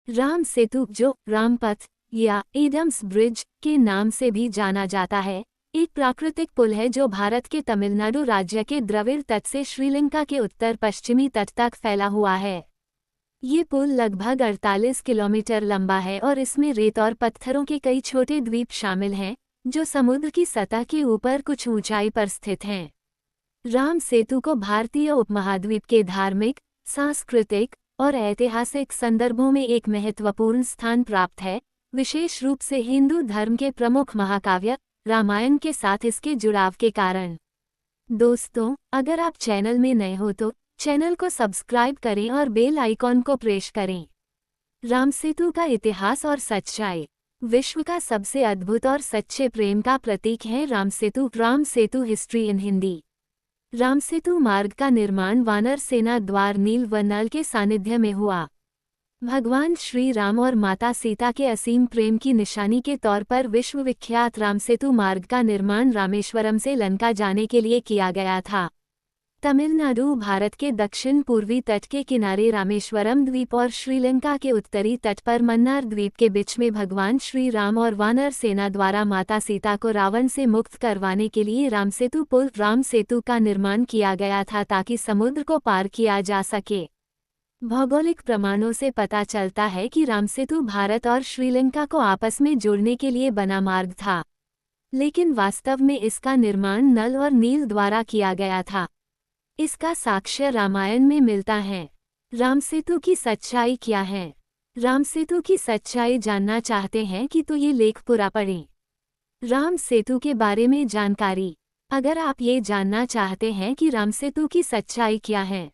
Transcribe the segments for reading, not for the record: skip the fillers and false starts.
राम सेतु, जो रामपथ या Adams bridge के नाम से भी जाना जाता है, एक प्राकृतिक पुल है जो भारत के तमिलनाडु राज्य के द्रविड़ तट से श्रीलंका के उत्तर पश्चिमी तट तक फैला हुआ है। ये पुल लगभग 48 किलोमीटर लंबा है और इसमें रेत और पत्थरों के कई छोटे द्वीप शामिल हैं, जो समुद्र की सतह के ऊपर कुछ ऊंचाई पर स्थित हैं। राम सेतु को भारतीय उपमहाद्वीप के धार्मिक, सांस्कृतिक और ऐतिहासिक संदर्भों में एक महत्वपूर्ण स्थान प्राप्त है, विशेष रूप से हिंदू धर्म के प्रमुख महाकाव्य रामायण के साथ इसके जुड़ाव के कारण। दोस्तों, अगर आप चैनल में नए हो तो चैनल को सब्सक्राइब करें और बेल आइकॉन को प्रेस करें। राम सेतु का इतिहास और सच्चाई। विश्व का सबसे अद्भुत और सच्चे प्रेम का प्रतीक है राम सेतु। Ram Setu history in Hindi. राम सेतु मार्ग का निर्माण वानर सेना द्वार नील व नल के सानिध्य में हुआ। भगवान श्री राम और माता सीता के असीम प्रेम की निशानी के तौर पर विश्वविख्यात राम सेतु मार्ग का निर्माण रामेश्वरम से लंका जाने के लिए किया गया था। तमिलनाडु भारत के दक्षिण पूर्वी तट के किनारे रामेश्वरम द्वीप और श्रीलंका के उत्तरी तट पर मन्नार द्वीप के बीच में भगवान श्री राम और वानर सेना द्वारा माता सीता को रावण से मुक्त करवाने के लिए राम सेतु पुल राम सेतु का निर्माण किया गया था ताकि समुद्र को पार किया जा सके। भौगोलिक प्रमाणों से पता चलता है कि राम सेतु भारत और श्रीलंका को आपस में जोड़ने के लिए बना मार्ग था, लेकिन वास्तव में इसका निर्माण नल और नील द्वारा किया गया था। इसका साक्ष्य रामायण में मिलता है। राम सेतु की सच्चाई क्या है? राम सेतु की सच्चाई जानना चाहते हैं कि तो ये लेख पूरा पढ़ें। राम सेतु के बारे में जानकारी। अगर आप ये जानना चाहते हैं कि राम सेतु की सच्चाई क्या है,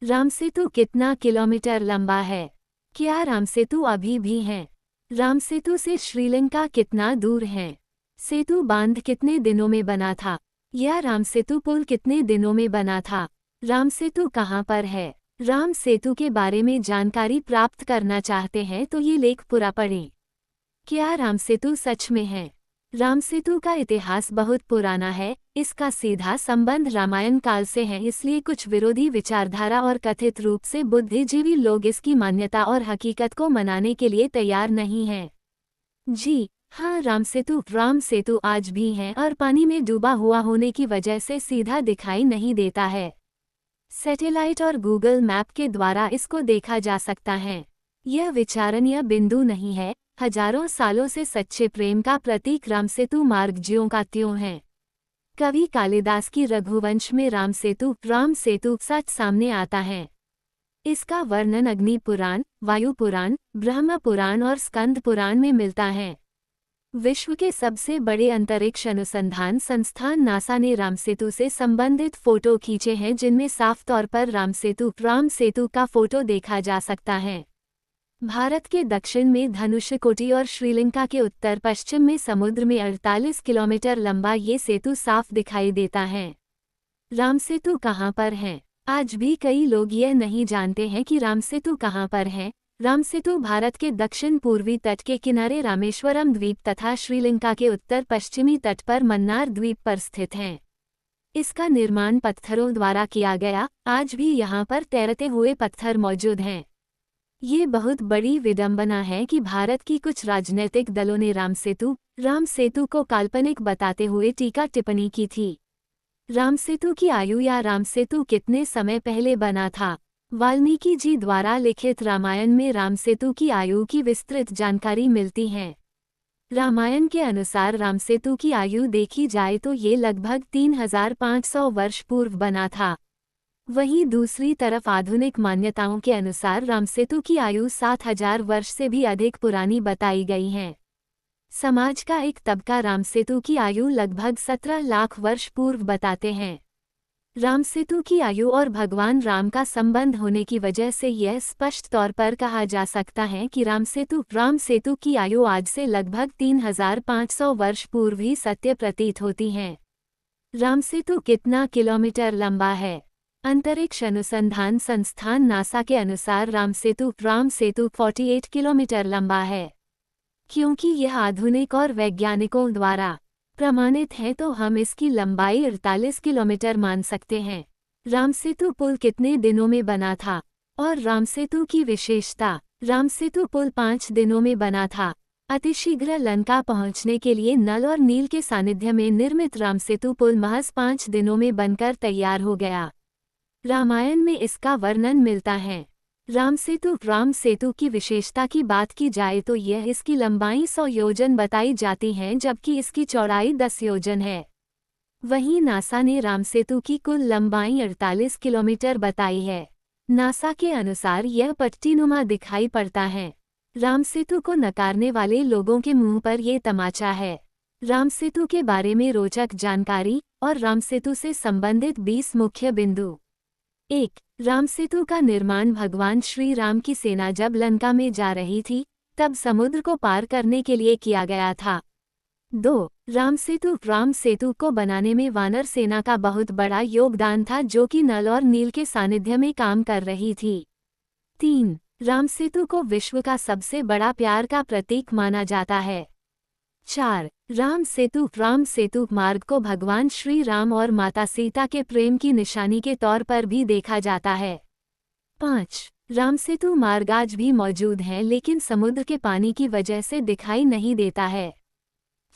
राम सेतु कितना किलोमीटर लंबा है, क्या राम सेतु अभी भी है, राम सेतु से श्रीलंका कितना दूर है, सेतु बांध कितने दिनों में बना था, यह राम सेतु पुल कितने दिनों में बना था, राम सेतु कहाँ पर है? राम सेतु के बारे में जानकारी प्राप्त करना चाहते हैं तो ये लेख पूरा पढ़ें। क्या राम सेतु सच में है? राम सेतु का इतिहास बहुत पुराना है। इसका सीधा संबंध रामायण काल से है, इसलिए कुछ विरोधी विचारधारा और कथित रूप से बुद्धिजीवी लोग इसकी मान्यता और हकीकत को मनाने के लिए तैयार नहीं हैं। जी हाँ, राम सेतु आज भी है और पानी में डूबा हुआ होने की वजह से सीधा दिखाई नहीं देता है। सैटेलाइट और गूगल मैप के द्वारा इसको देखा जा सकता है। यह विचारणीय बिंदु नहीं है। हजारों सालों से सच्चे प्रेम का प्रतीक राम सेतु मार्ग ज्यों का त्यों है। कवि कालिदास की रघुवंश में राम सेतु सच सामने आता है। इसका वर्णन अग्नि पुराण, वायु पुराण, ब्रह्म पुराण और स्कंद पुराण में मिलता है। विश्व के सबसे बड़े अंतरिक्ष अनुसंधान संस्थान नासा ने राम सेतु से संबंधित फोटो खींचे हैं, जिनमें साफ तौर पर राम सेतु का फोटो देखा जा सकता है। भारत के दक्षिण में धनुषकोटी और श्रीलंका के उत्तर पश्चिम में समुद्र में 48 किलोमीटर लंबा ये सेतु साफ दिखाई देता है। राम सेतु कहाँ पर है? आज भी कई लोग यह नहीं जानते हैं कि राम सेतु कहाँ पर है। राम सेतु भारत के दक्षिण पूर्वी तट के किनारे रामेश्वरम द्वीप तथा श्रीलंका के उत्तर पश्चिमी तट पर मन्नार द्वीप पर स्थित है। इसका निर्माण पत्थरों द्वारा किया गया। आज भी यहाँ पर तैरते हुए पत्थर मौजूद हैं। ये बहुत बड़ी विडंबना है कि भारत की कुछ राजनीतिक दलों ने राम सेतु को काल्पनिक बताते हुए टीका टिप्पणी की थी। राम सेतु की आयु या राम सेतु कितने समय पहले बना था? वाल्मीकि जी द्वारा लिखित रामायण में राम सेतु की आयु की विस्तृत जानकारी मिलती है। रामायण के अनुसार राम सेतु की आयु देखी जाए तो ये लगभग 3500 वर्ष पूर्व बना था। वहीं दूसरी तरफ आधुनिक मान्यताओं के अनुसार राम सेतु की आयु 7000 वर्ष से भी अधिक पुरानी बताई गई है। समाज का एक तबका राम सेतु की आयु लगभग 17 लाख वर्ष पूर्व बताते हैं। राम सेतु की आयु और भगवान राम का संबंध होने की वजह से यह स्पष्ट तौर पर कहा जा सकता है कि राम सेतु की आयु आज से लगभग 3500 वर्ष पूर्व ही सत्य प्रतीत होती है। राम सेतु कितना किलोमीटर लंबा है? अंतरिक्ष अनुसंधान संस्थान नासा के अनुसार राम सेतु 48 किलोमीटर लंबा है। क्योंकि यह आधुनिक और वैज्ञानिकों द्वारा प्रमाणित है तो हम इसकी लंबाई 48 किलोमीटर मान सकते हैं। राम सेतु पुल कितने दिनों में बना था? और राम सेतु की विशेषता। राम सेतु पुल 5 दिनों में बना था। अतिशीघ्र लंका पहुंचने के लिए नल और नील के सानिध्य में निर्मित राम सेतु पुल महज 5 दिनों में बनकर तैयार हो गया। रामायण में इसका वर्णन मिलता है। राम सेतु की विशेषता की बात की जाए तो यह इसकी लंबाई 100 योजन बताई जाती है, जबकि इसकी चौड़ाई 10 योजन है। वहीं नासा ने राम सेतु की कुल लंबाई 48 किलोमीटर बताई है। नासा के अनुसार यह पट्टीनुमा दिखाई पड़ता है। राम सेतु को नकारने वाले लोगों के मुंह पर ये तमाचा है। राम सेतु के बारे में रोचक जानकारी और राम सेतु से संबंधित 20 मुख्य बिंदु। 1. राम सेतु का निर्माण भगवान श्री राम की सेना जब लंका में जा रही थी तब समुद्र को पार करने के लिए किया गया था। 2. राम सेतु को बनाने में वानर सेना का बहुत बड़ा योगदान था, जो कि नल और नील के सानिध्य में काम कर रही थी। 3. राम सेतु को विश्व का सबसे बड़ा प्यार का प्रतीक माना जाता है। 4. राम सेतु मार्ग को भगवान श्री राम और माता सीता के प्रेम की निशानी के तौर पर भी देखा जाता है। 5. राम सेतु मार्ग आज भी मौजूद है, लेकिन समुद्र के पानी की वजह से दिखाई नहीं देता है।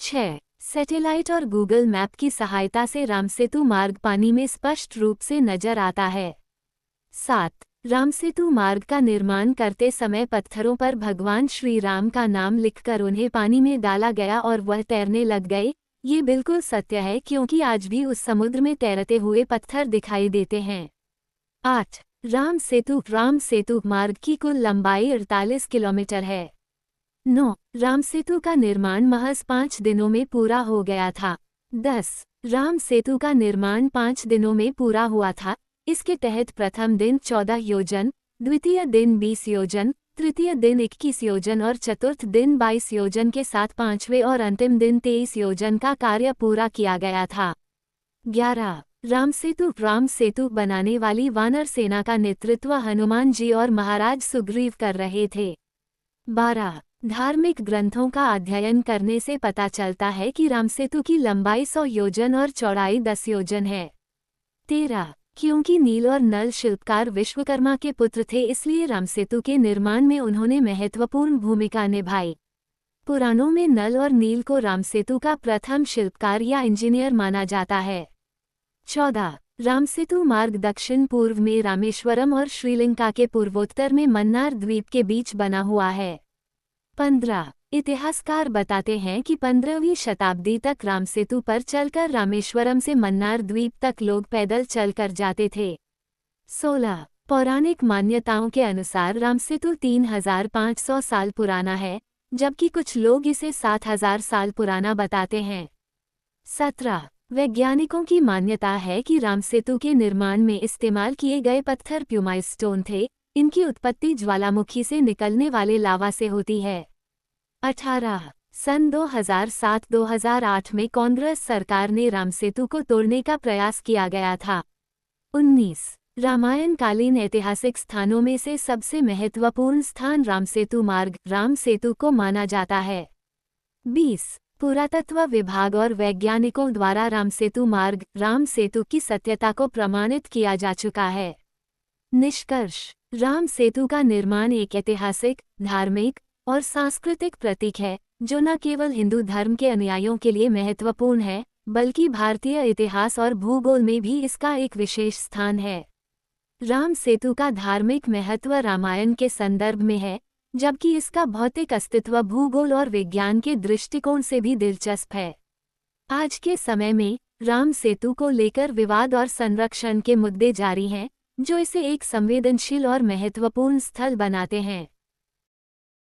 6. सैटेलाइट और गूगल मैप की सहायता से राम सेतु मार्ग पानी में स्पष्ट रूप से नजर आता है। 7. राम सेतु मार्ग का निर्माण करते समय पत्थरों पर भगवान श्री राम का नाम लिखकर उन्हें पानी में डाला गया और वह तैरने लग गए। ये बिल्कुल सत्य है, क्योंकि आज भी उस समुद्र में तैरते हुए पत्थर दिखाई देते हैं। 8. राम सेतु मार्ग की कुल लंबाई 48 किलोमीटर है। 9. राम सेतु का निर्माण महज 5 दिनों में पूरा हो गया था। 10. राम सेतु का निर्माण 5 दिनों में पूरा हुआ था। इसके तहत प्रथम दिन 14 योजन, द्वितीय दिन 20 योजन, तृतीय दिन 21 योजन और चतुर्थ दिन 22 योजन के साथ पांचवें और अंतिम दिन 23 योजन का कार्य पूरा किया गया था। 11. राम सेतु बनाने वाली वानर सेना का नेतृत्व हनुमान जी और महाराज सुग्रीव कर रहे थे। 12. धार्मिक ग्रंथों का अध्ययन करने से पता चलता है कि राम सेतु की लंबाई 100 योजन और चौड़ाई 10 योजन है। 13. क्योंकि नील और नल शिल्पकार विश्वकर्मा के पुत्र थे, इसलिए राम सेतु के निर्माण में उन्होंने महत्वपूर्ण भूमिका निभाई। पुराणों में नल और नील को राम सेतु का प्रथम शिल्पकार या इंजीनियर माना जाता है। 14. राम सेतु मार्ग दक्षिण पूर्व में रामेश्वरम और श्रीलंका के पूर्वोत्तर में मन्नार द्वीप के बीच बना हुआ है। 15. इतिहासकार बताते हैं कि 15वीं शताब्दी तक राम सेतु पर चलकर रामेश्वरम से मन्नार द्वीप तक लोग पैदल चलकर जाते थे। 16. पौराणिक मान्यताओं के अनुसार राम सेतु 3500 साल पुराना है, जबकि कुछ लोग इसे 7000 साल पुराना बताते हैं। 17. वैज्ञानिकों की मान्यता है कि राम सेतु के निर्माण में इस्तेमाल किए गए पत्थर प्यूमाइस स्टोन थे। इनकी उत्पत्ति ज्वालामुखी से निकलने वाले लावा से होती है। 18. सन 2007-2008 में कांग्रेस सरकार ने राम सेतु को तोड़ने का प्रयास किया गया था। 19. रामायणकालीन ऐतिहासिक स्थानों में से सबसे महत्वपूर्ण स्थान राम सेतु मार्ग राम सेतु को माना जाता है। 20. पुरातत्व विभाग और वैज्ञानिकों द्वारा राम सेतु मार्ग राम सेतु की सत्यता को प्रमाणित किया जा चुका है। निष्कर्ष: राम सेतु का निर्माण एक ऐतिहासिक, धार्मिक और सांस्कृतिक प्रतीक है, जो न केवल हिंदू धर्म के अनुयायियों के लिए महत्वपूर्ण है, बल्कि भारतीय इतिहास और भूगोल में भी इसका एक विशेष स्थान है। राम सेतु का धार्मिक महत्व रामायण के संदर्भ में है, जबकि इसका भौतिक अस्तित्व भूगोल और विज्ञान के दृष्टिकोण से भी दिलचस्प है। आज के समय में राम सेतु को लेकर विवाद और संरक्षण के मुद्दे जारी हैं, जो इसे एक संवेदनशील और महत्वपूर्ण स्थल बनाते हैं।